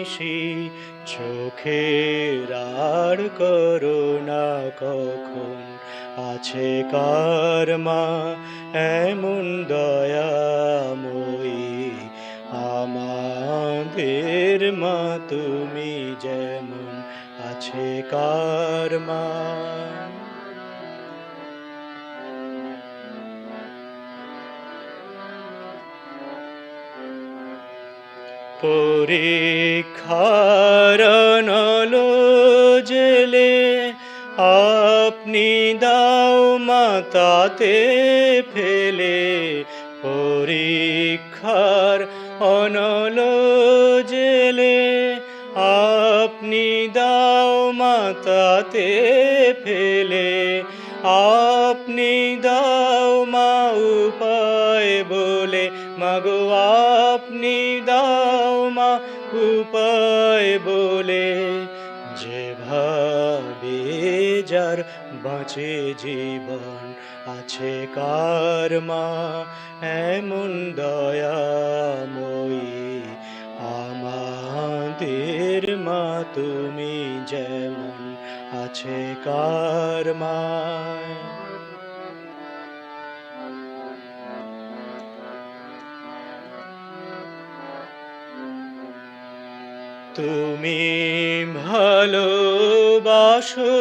নিশি চোখের আর করো না কখন আছে কার মা এমন দয়াময়ী আমাদের মা তুমি যেমন আছে কার মা পরীক্ষার নলো জেলে আপনি দাও মাতাতে ফেলে পরীক্ষার অনল জেলে আপনি দাও মাতাতে ফেলে আপনি দাও মা উপায় বলে মাগো আপনি দাও মা উপায় বলে যেভাবে যার বাঁচে জীবন আছে কার মা এমন দয়াময়ী আমাদের মা তুমি যেমন আছে কার মা তুমি ভালোবাসো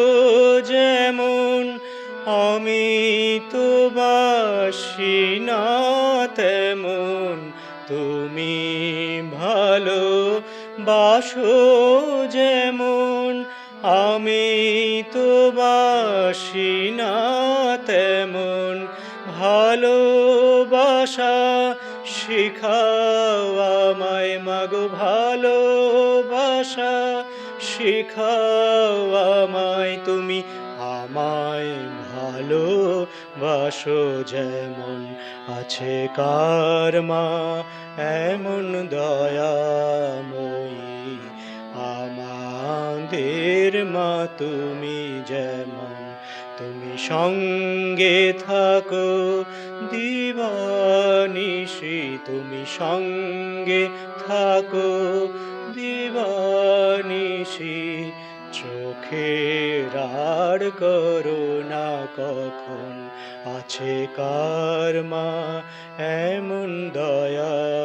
যেমন আমি তো বাসি না তেমন তুমি ভালোবাসো যেমন আমি তো বাসি না তেমন ভালোবাসা শিখাও আমায় মাগো ভালোবাসা শিখাও আমায় তুমি আমায় ভালোবাসো যেমন আছে কার মা এমন দয়াময়ী আমাদের মা তুমি যেমন তুমি সঙ্গে থাকো দিবানিশি তুমি সঙ্গে থাকো দিবানিশি চোখের আর করো না কখন আছে কার মা এমন দয়া